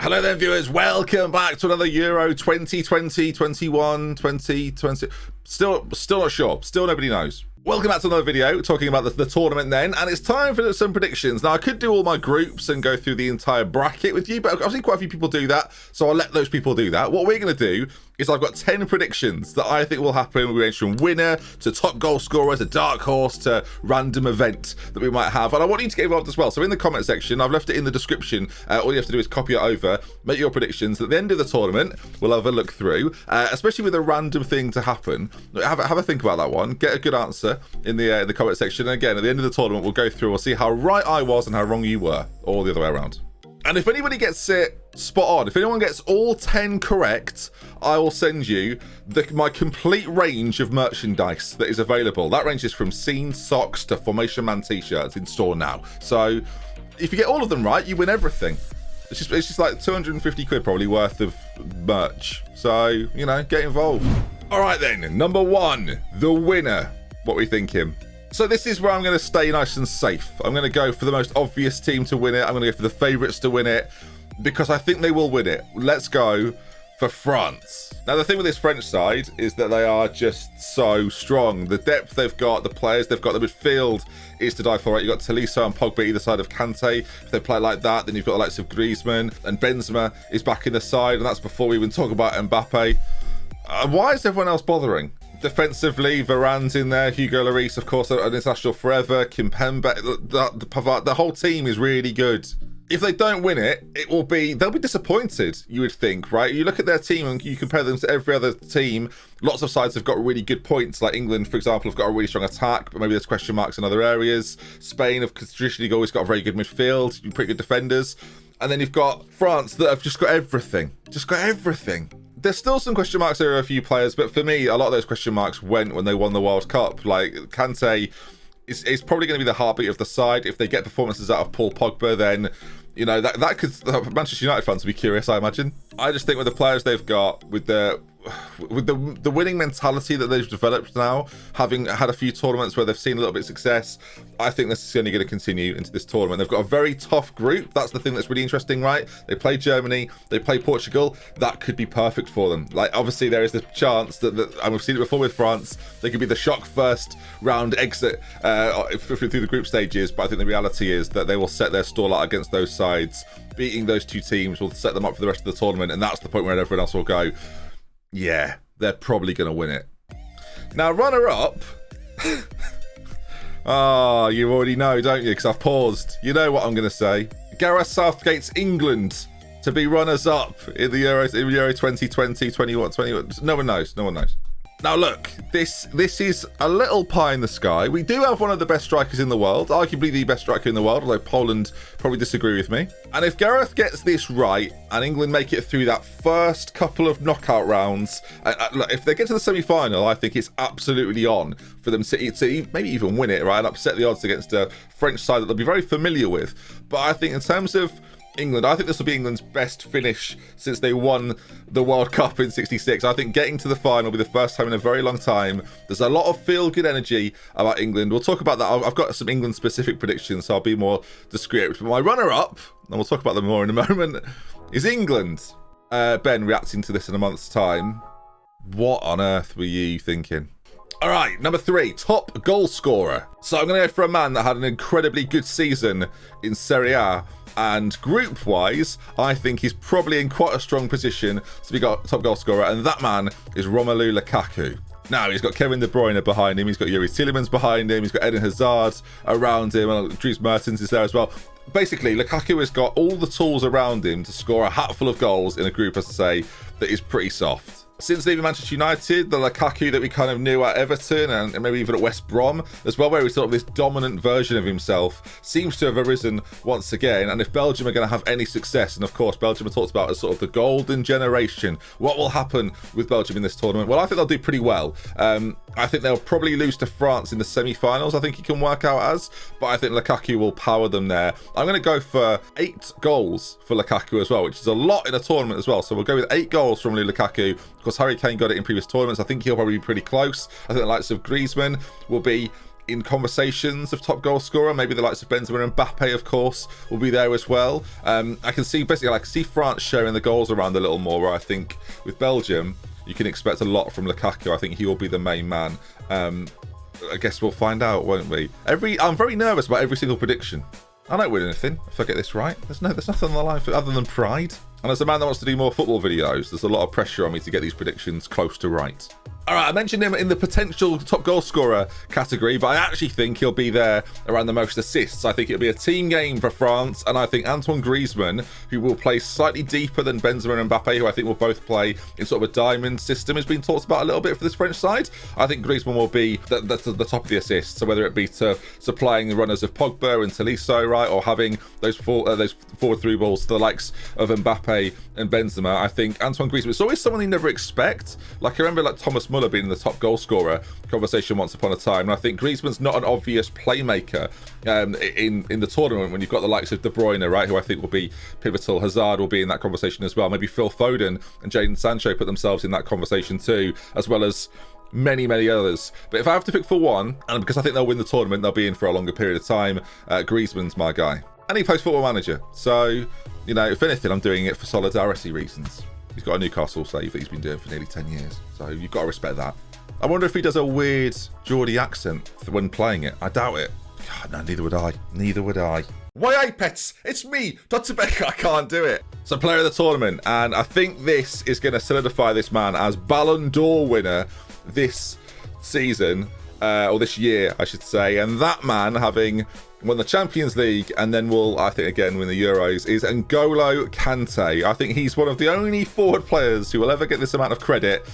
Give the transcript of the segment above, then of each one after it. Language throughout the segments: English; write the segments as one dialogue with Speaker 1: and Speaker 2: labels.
Speaker 1: Hello then, viewers. Welcome back to another Euro 2020, 21, 2020. Still not sure. Still nobody knows. Welcome back to another video talking about the tournament then, and it's time for some predictions. Now, I could do all my groups and go through the entire bracket with you, but I've seen quite a few people do that, so I'll let those people do that. What we're going to do is I've got 10 predictions that I think will happen. We range from winner to top goal scorer to dark horse to random event that we might have, and I want you to get involved as well. So in the comment section, I've left it in the description. All you have to do is copy it over, make your predictions. At the end of the tournament, we'll have a look through, especially with a random thing to happen. Have a think about that one. Get a good answer in the comment section. And again, at the end of the tournament, we'll go through. We'll see how right I was and how wrong you were, or the other way around. And if anybody gets it spot on, if anyone gets all 10 correct, I will send you my complete range of merchandise that is available. That ranges from scene socks to Formation Man t-shirts in store now. So if you get all of them right, you win everything. It's just like 250 quid probably worth of merch. So, you know, get involved. All right then, number one, the winner. What are we thinking? So this is where I'm going to stay nice and safe. I'm going to go for the most obvious team to win it. I'm going to go for the favourites to win it because I think they will win it. Let's go for France. Now, the thing with this French side is that they are just so strong. The depth they've got, the players they've got, the midfield is to die for. Right? You've got Tolisso and Pogba either side of Kante. If they play like that, then you've got the likes of GRIEZMANN, and Benzema is back in the side, and that's before we even talk about Mbappe. Why is everyone else bothering? Defensively, Varane's in there, Hugo Lloris, of course, an international forever, Kimpembe, the whole team is really good. If they don't win it, they'll be disappointed, you would think, right? You look at their team and you compare them to every other team. Lots of sides have got really good points, like England, for example, have got a really strong attack, but maybe there's question marks in other areas. Spain have traditionally always got a very good midfield, pretty good defenders. And then you've got France that have just got everything. There's still some question marks there, a few players, but for me, a lot of those question marks went when they won the World Cup. Like, Kante is probably going to be the heartbeat of the side. If they get performances out of Paul Pogba, then, you know, that could... Manchester United fans would be curious, I imagine. I just think with the players they've got, with the winning mentality that they've developed now, having had a few tournaments where they've seen a little bit of success, I think this is only going to continue into this tournament. They've got a very tough group. That's the thing that's really interesting, right? They play Germany, they play Portugal. That could be perfect for them. Like, obviously there is the chance that and we've seen it before with France, they could be the shock first round exit through the group stages, but I think the reality is that they will set their stall out against those sides. Beating those two teams will set them up for the rest of the tournament, and that's the point where everyone else will go, yeah, they're probably going to win it. Now, runner-up... Oh, you already know, don't you? Because I've paused. You know what I'm going to say. Gareth Southgate's England to be runners-up in the Euro 2020, 21. No one knows. Now, look, this is a little pie in the sky. We do have one of the best strikers in the world, arguably the best striker in the world, although Poland probably disagree with me. And if Gareth gets this right and England make it through that first couple of knockout rounds, look, if they get to the semi-final, I think it's absolutely on for them to maybe even win it, right, and upset the odds against a French side that they'll be very familiar with. But I think in terms of England, I think this will be England's best finish since they won the World Cup in '66. I think getting to the final will be the first time in a very long time. There's a lot of feel-good energy about England. We'll talk about that. I've got some England-specific predictions, so I'll be more discreet. But my runner-up, and we'll talk about them more in a moment, is England. Ben, reacting to this in a month's time. What on earth were you thinking? All right, number 3, top goal scorer. So I'm going to go for a man that had an incredibly good season in Serie A. And group-wise, I think he's probably in quite a strong position to be top goal scorer, and that man is Romelu Lukaku. Now, he's got Kevin De Bruyne behind him, he's got Yuri Tielemans behind him, he's got Eden Hazard around him, and Dries Mertens is there as well. Basically, Lukaku has got all the tools around him to score a hatful of goals in a group, as I say, that is pretty soft. Since leaving Manchester United, the Lukaku that we kind of knew at Everton and maybe even at West Brom as well, where he's sort of this dominant version of himself, seems to have arisen once again. And if Belgium are going to have any success, and of course Belgium are talked about as sort of the golden generation, what will happen with Belgium in this tournament? Well, I think they'll do pretty well. I think they'll probably lose to France in the semi-finals, I think it can work out as, but I think Lukaku will power them there. I'm going to go for 8 goals for Lukaku as well, which is a lot in a tournament as well. So we'll go with 8 goals from Lukaku. Of course, Harry Kane got it in previous tournaments. I think he'll probably be pretty close. I think the likes of GRIEZMANN will be in conversations of top goal scorer. Maybe the likes of Benzema and Mbappe, of course, will be there as well. I can see basically, I can see France sharing the goals around a little more, where I think with Belgium, you can expect a lot from Lukaku. I think he will be the main man. I guess we'll find out, won't we? I'm very nervous about every single prediction. I don't win anything if I get this right. There's nothing on the line other than pride. And as a man that wants to do more football videos, there's a lot of pressure on me to get these predictions close to right. All right, I mentioned him in the potential top goal scorer category, but I actually think he'll be there around the most assists. I think it'll be a team game for France, and I think ANTOINE GRIEZMANN, who will play slightly deeper than Benzema and Mbappe, who I think will both play in sort of a diamond system, has been talked about a little bit for this French side. I think Griezmann will be the top of the assists. So whether it be to supplying the runners of Pogba and Tolisso, right, or having those forward through balls to the likes of Mbappe and Benzema, I think ANTOINE GRIEZMANn is always someone you never expect. Like, I remember like Thomas Muller being in the top goal scorer conversation once upon a time, and I think Griezmann's not an obvious playmaker in the tournament when you've got the likes of De Bruyne, right, who I think will be pivotal. Hazard will be in that conversation as well. Maybe Phil Foden and Jadon Sancho put themselves in that conversation too, as well as many others. But if I have to pick for one, and because I think they'll win the tournament, they'll be in for a longer period of time, Griezmann's my guy. And he plays Football Manager, so, you know, if anything, I'm doing it for solidarity reasons. He's got a Newcastle save that he's been doing for nearly 10 years, so you've got to respect that. I wonder if he does a weird Geordie accent when playing it. I doubt it. God, no, neither would I. Neither would I. Why, pets? It's me, DoctorBenjy. I can't do it. So, player of the tournament, and I think this is going to solidify this man as Ballon d'Or winner this season, or this year, I should say. And that man, having won the Champions League and then will, I think, again win the Euros, is N'Golo Kante. I think he's one of the only forward players who will ever get this amount of credit.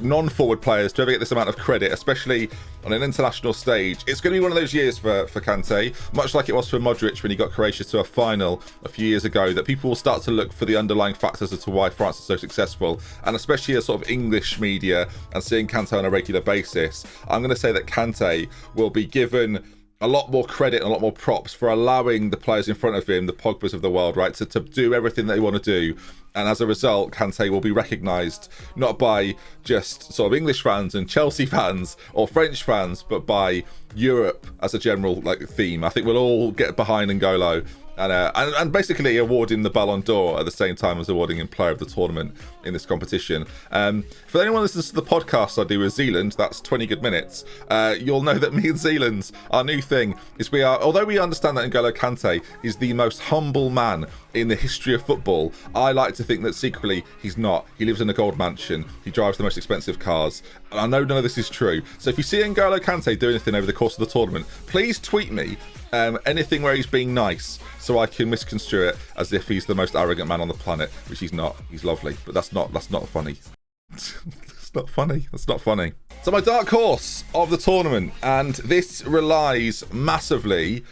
Speaker 1: Non-forward players to ever get this amount of credit, especially on an international stage. It's going to be one of those years for Kante, much like it was for Modric when he got Croatia to a final a few years ago, that people will start to look for the underlying factors as to why France is so successful, and especially as sort of English media and seeing Kante on a regular basis. I'm going to say that Kante will be given a lot more credit and a lot more props for allowing the players in front of him, the Pogbas of the world, right, to do everything they want to do. And as a result, Kante will be recognised not by just sort of English fans and Chelsea fans or French fans, but by Europe as a general theme. I think we'll all get behind N'Golo and basically awarding the Ballon d'Or at the same time as awarding him Player of the Tournament in this competition. For anyone who listens to the podcast I do with Zealand, that's 20 good minutes, you'll know that me and Zealand, our new thing is although we understand that N'Golo Kante is the most humble man in the history of football, I like to think that secretly he's not. He lives in a gold mansion, he drives the most expensive cars, and I know none of this is true. So if you see N'Golo Kante do anything over the course of the tournament, please tweet me anything where he's being nice, so I can misconstrue it as if he's the most arrogant man on the planet, which he's not. He's lovely, but that's not funny. That's not funny. That's not funny. So my dark horse of the tournament, and this relies massively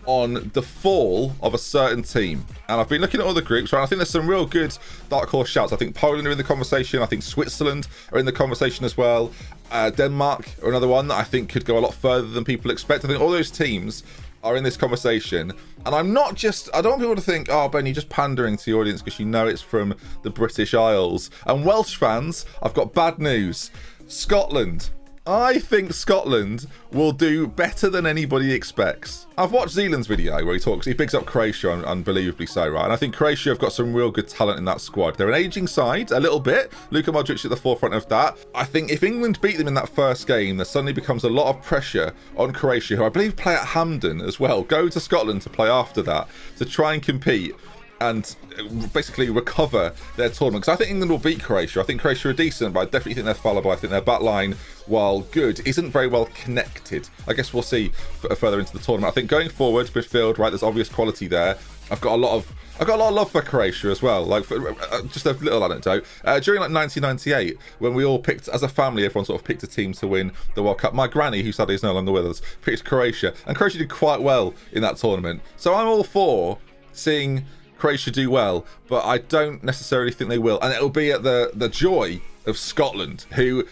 Speaker 1: on the fall of a certain team. And I've been looking at all the groups, right? I think there's some real good dark horse shouts. I think Poland are in the conversation. I think Switzerland are in the conversation as well. Denmark are another one that I think could go a lot further than people expect. I think all those teams are in this conversation, and I don't want people to think, oh, Ben, you're just pandering to your audience because you know it's from the British Isles. And Welsh fans, I've got bad news. Scotland. I think Scotland will do better than anybody expects. I've watched Zealand's video where he picks up Croatia, unbelievably so, right? And I think Croatia have got some real good talent in that squad. They're an aging side, a little bit. Luka Modric at the forefront of that. I think if England beat them in that first game, there suddenly becomes a lot of pressure on Croatia, who I believe play at Hampden as well. Go to Scotland to play after that, to try and compete and basically recover their tournament. Because I think England will beat Croatia. I think Croatia are decent, but I definitely think they're fallible. I think their back line, while good, isn't very well connected. I guess we'll see further into the tournament. I think going forward, midfield, right, there's obvious quality there. I've got a lot of love for Croatia as well. Like, just a little anecdote. During 1998, when we all picked, as a family, everyone sort of picked a team to win the World Cup. My granny, who sadly is no longer with us, picked Croatia, and Croatia did quite well in that tournament. So I'm all for seeing Croatia do well, but I don't necessarily think they will. And it'll be at the joy of Scotland, who,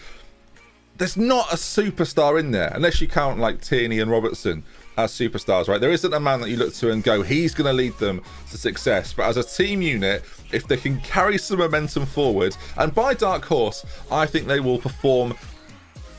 Speaker 1: there's not a superstar in there, unless you count like Tierney and Robertson as superstars, right? There isn't a man that you look to and go, he's going to lead them to success. But as a team unit, if they can carry some momentum forward, and by dark horse, I think they will perform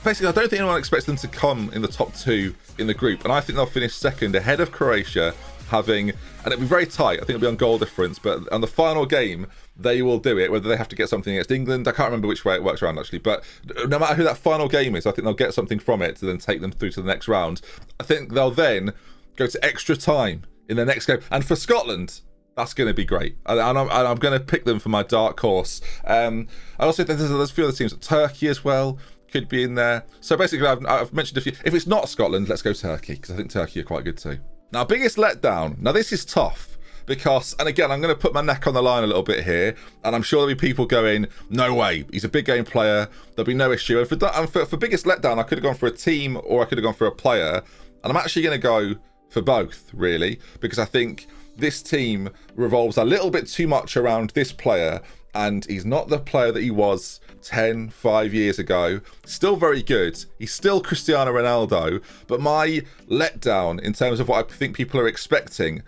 Speaker 1: basically, I don't think anyone expects them to come in the top 2 in the group, and I think they'll finish second ahead of Croatia, and it'll be very tight. I think it'll be on goal difference, but on the final game, they will do it, whether they have to get something against England. I can't remember which way it works around, actually, but no matter who that final game is, I think they'll get something from it to then take them through to the next round. I think they'll then go to extra time in the next game, and for Scotland, that's going to be great, and I'm going to pick them for my dark horse. I also think there's a few other teams. Turkey as well could be in there. So basically, I've mentioned a few. If it's not Scotland, let's go Turkey, because I think Turkey are quite good too. Now, biggest letdown. Now, this is tough because, and again, I'm going to put my neck on the line a little bit here, and I'm sure there'll be people going, no way, he's a big game player, there'll be no issue. And for biggest letdown, I could have gone for a team or I could have gone for a player, and I'm actually going to go for both, really, because I think this team revolves a little bit too much around this player, and he's not the player that he was 5 years ago. Still very good. He's still Cristiano Ronaldo, but my letdown in terms of what I think people are expecting,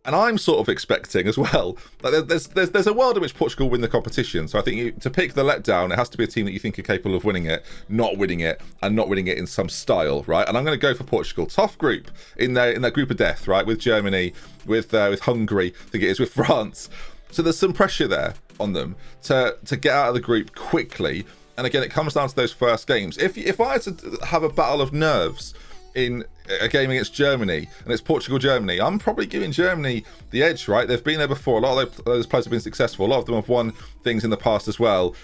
Speaker 1: and I'm sort of expecting as well, like there's a world in which Portugal win the competition. So I think to pick the letdown, it has to be a team that you think are capable of winning it, not winning it, and not winning it in some style, right? And I'm going to go for Portugal. Tough group in that group of death, right? With Germany, with Hungary, I think it is, with France. So there's some pressure there on them to get out of the group quickly. And again, it comes down to those first games. If I had to have a battle of nerves in a game against Germany, and it's Portugal-Germany, I'm probably giving Germany the edge, right? They've been there before. A lot of those players have been successful. A lot of them have won things in the past as well.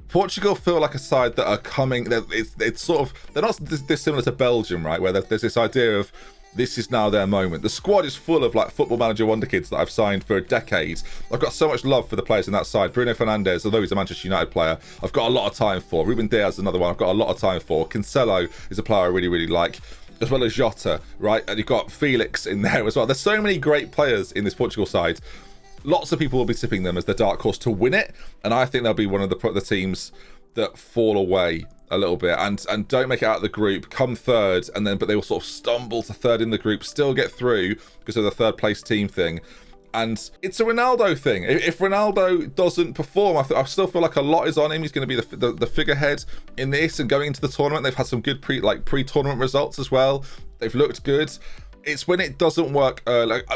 Speaker 1: Portugal feel like a side that are coming. It's sort of, they're not dissimilar to Belgium, right? Where there's this idea of, this is now their moment. The squad is full of like Football Manager wonder kids that I've signed for a decade. I've got so much love for the players in that side. Bruno Fernandes, although he's a Manchester United player, I've got a lot of time for. Ruben Diaz is another one I've got a lot of time for. Cancelo is a player I really, really like, as well as Jota, right? And you've got Felix in there as well. There's so many great players in this Portugal side. Lots of people will be tipping them as the dark horse to win it, and I think they'll be one of the teams that fall away a little bit and don't make it out of the group, come third, but they will sort of stumble to third in the group, still get through because of the third place team thing. And it's a Ronaldo thing. If Ronaldo doesn't perform, I still feel like a lot is on him. He's going to be the figurehead in this, and going into the tournament, they've had some good pre-tournament results as well. They've looked good. It's when it doesn't work.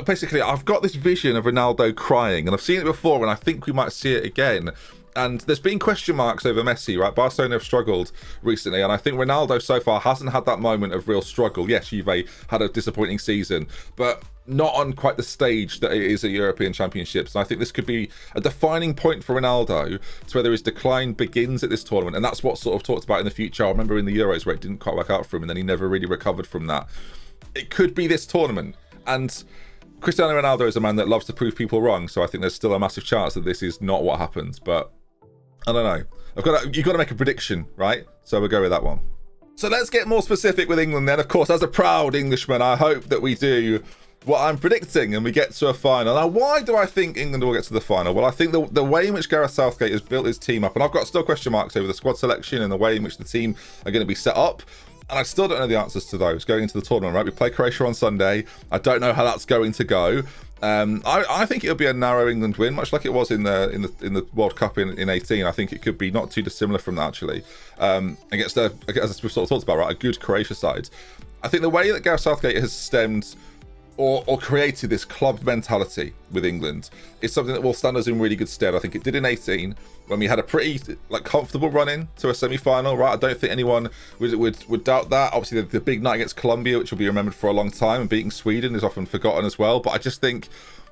Speaker 1: Basically, I've got this vision of Ronaldo crying, and I've seen it before, and I think we might see it again. And there's been question marks over Messi, right? Barcelona have struggled recently, and I think Ronaldo so far hasn't had that moment of real struggle. Yes, Juve had a disappointing season, but not on quite the stage that it is at European Championships. And I think this could be a defining point for Ronaldo to whether his decline begins at this tournament, and that's what's sort of talked about in the future. I remember in the Euros where it didn't quite work out for him, and then he never really recovered from that. It could be this tournament, and Cristiano Ronaldo is a man that loves to prove people wrong, so I think there's still a massive chance that this is not what happens, but I don't know. You've got to make a prediction, right? So we'll go with that one. So let's get more specific with England then. Of course, as a proud Englishman, I hope that we do what I'm predicting and we get to a final. Now, why do I think England will get to the final? Well, I think the way in which Gareth Southgate has built his team up, and I've got still question marks over the squad selection and the way in which the team are going to be set up, and I still don't know the answers to those going into the tournament, right? We play Croatia on Sunday. I don't know how that's going to go. I think it'll be a narrow England win, much like it was in the World Cup in 18. I think it could be not too dissimilar from that, actually, against as we've sort of talked about, right, a good Croatia side. I think the way that Gareth Southgate has stemmed or created this club mentality with England is something that will stand us in really good stead. I think it did in 18 when we had a pretty comfortable run in to a semi-final, right? I don't think anyone would doubt that. Obviously, the big night against Colombia, which will be remembered for a long time, and beating Sweden is often forgotten as well. But I just think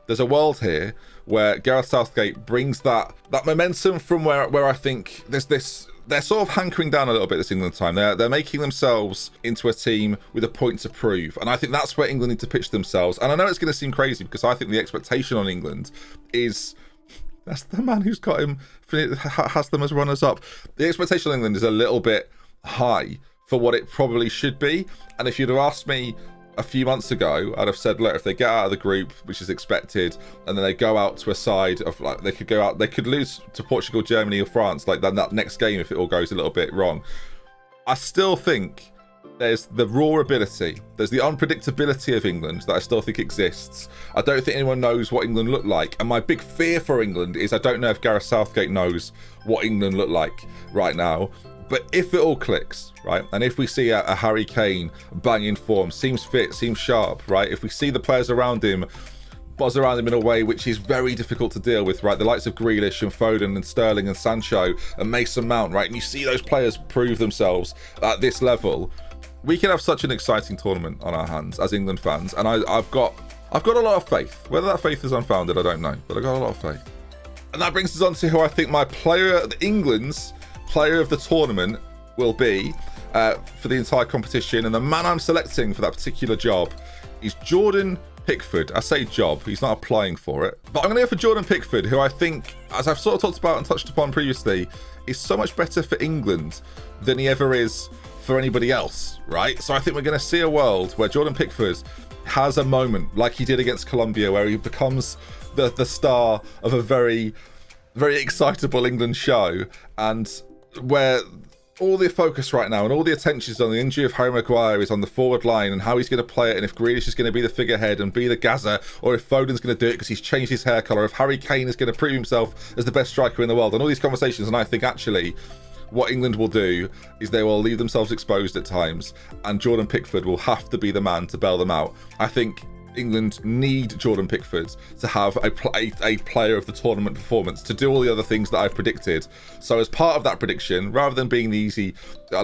Speaker 1: there's a world here where Gareth Southgate brings that momentum from where I think there's this. They're sort of hankering down a little bit this England time. They're making themselves into a team with a point to prove. And I think that's where England need to pitch themselves. And I know it's going to seem crazy because I think the expectation on England is... That's the man who's got him, has them as runners-up. The expectation on England is a little bit high for what it probably should be. And if you'd have asked me a few months ago, I'd have said, look, if they get out of the group, which is expected, and then they go out to a side of they could lose to Portugal, Germany, or France, that next game if it all goes a little bit wrong. I still think there's the raw ability, there's the unpredictability of England that I still think exists. I don't think anyone knows what England look like, and my big fear for England is I don't know if Gareth Southgate knows what England look like right now. But if it all clicks, right, and if we see a Harry Kane banging form, seems fit, seems sharp, right, if we see the players around him buzz around him in a way which is very difficult to deal with, right, the likes of Grealish and Foden and Sterling and Sancho and Mason Mount, right, and you see those players prove themselves at this level, we can have such an exciting tournament on our hands as England fans. And I've got a lot of faith. Whether that faith is unfounded, I don't know, but I've got a lot of faith. And that brings us on to who I think my England's player of the tournament will be for the entire competition. And the man I'm selecting for that particular job is Jordan Pickford. I say job, he's not applying for it. But I'm going to go for Jordan Pickford, who I think, as I've sort of talked about and touched upon previously, is so much better for England than he ever is for anybody else, right? So I think we're going to see a world where Jordan Pickford has a moment like he did against Colombia, where he becomes the star of a very, very excitable England show, and where all the focus right now and all the attention is on the injury of Harry Maguire, is on the forward line and how he's going to play it, and if Grealish is going to be the figurehead and be the Gaza, or if Foden's going to do it because he's changed his hair colour, if Harry Kane is going to prove himself as the best striker in the world, and all these conversations. And I think actually what England will do is they will leave themselves exposed at times, and Jordan Pickford will have to be the man to bail them out. I think England need Jordan Pickford to have a player of the tournament performance, to do all the other things that I've predicted. So as part of that prediction, rather than being the easy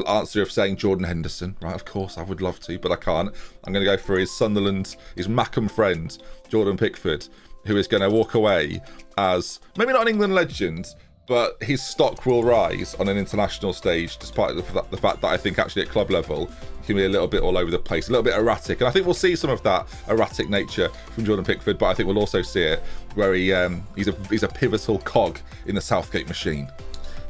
Speaker 1: answer of saying Jordan Henderson, right, of course I would love to, but I can't, I'm going to go for his Sunderland, his Mackham friend, Jordan Pickford, who is going to walk away as maybe not an England legend, but his stock will rise on an international stage, despite the fact that I think actually at club level he can be a little bit all over the place, a little bit erratic. And I think we'll see some of that erratic nature from Jordan Pickford, but I think we'll also see it where he's a pivotal cog in the Southgate machine.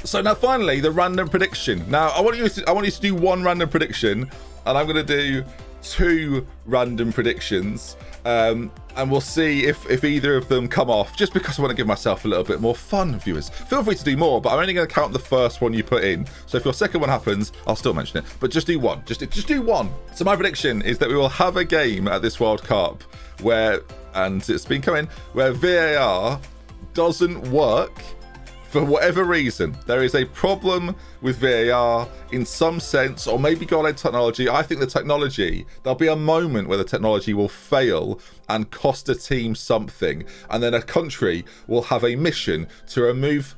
Speaker 1: So now finally, the random prediction. Now I want you to do one random prediction, and I'm going to do two random predictions. And we'll see if either of them come off, just because I want to give myself a little bit more fun, viewers. Feel free to do more, but I'm only going to count the first one you put in. So if your second one happens, I'll still mention it, but just do one. Just do one. So my prediction is that we will have a game at this World Cup where, and it's been coming, where VAR doesn't work. For whatever reason, there is a problem with VAR in some sense, or maybe goal line technology. I think the technology, there'll be a moment where the technology will fail and cost a team something, and then a country will have a mission to remove,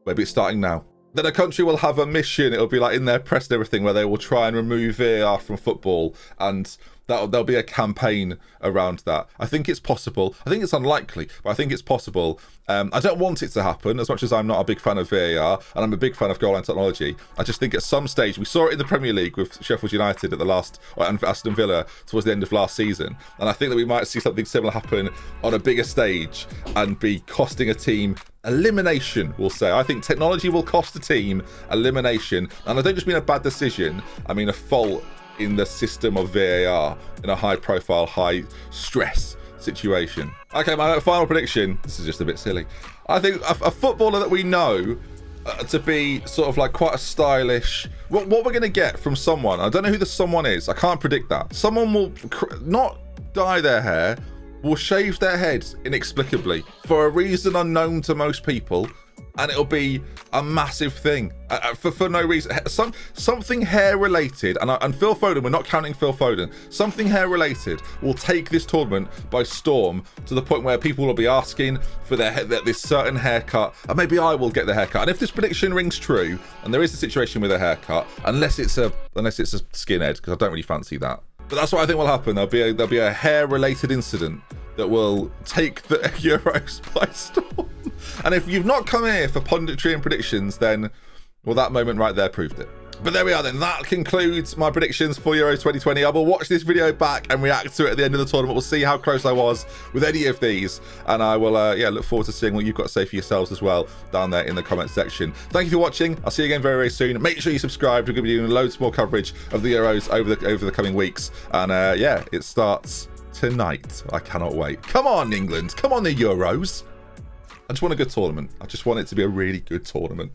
Speaker 1: maybe it's starting now. Then a country will have a mission, it'll be like in their press and everything, where they will try and remove VAR from football, and there'll be a campaign around that. I think it's possible. I think it's unlikely, but I think it's possible. I don't want it to happen, as much as I'm not a big fan of VAR, and I'm a big fan of goal line technology. I just think at some stage, we saw it in the Premier League with Sheffield United at the last, and Aston Villa towards the end of last season, and I think that we might see something similar happen on a bigger stage and be costing a team elimination, we'll say. I think technology will cost a team elimination, and I don't just mean a bad decision, I mean a fault in the system of VAR in a high profile, high stress situation. Okay, my final prediction, this is just a bit silly. I think a footballer that we know to be sort of like quite a stylish, what we're going to get from someone, I don't know who the someone is, I can't predict that. Someone will not dye their hair, will shave their head inexplicably for a reason unknown to most people, and it'll be a massive thing for no reason. Something hair related, and Phil Foden, we're not counting Phil Foden, something hair related will take this tournament by storm, to the point where people will be asking for this certain haircut, and maybe I will get the haircut. And if this prediction rings true, and there is a situation with a haircut, unless it's a skinhead, because I don't really fancy that. But that's what I think will happen. There'll be a hair related incident that will take the Euros by storm. And if you've not come here for punditry and predictions, then, well, that moment right there proved it. But there we are then. That concludes my predictions for Euros 2020. I will watch this video back and react to it at the end of the tournament. We'll see how close I was with any of these. And I will, look forward to seeing what you've got to say for yourselves as well down there in the comment section. Thank you for watching. I'll see you again very, very soon. Make sure you subscribe. We're going to be doing loads more coverage of the Euros over the coming weeks. And it starts tonight. I cannot wait. Come on, England. Come on, the Euros. I just want a good tournament. I just want it to be a really good tournament.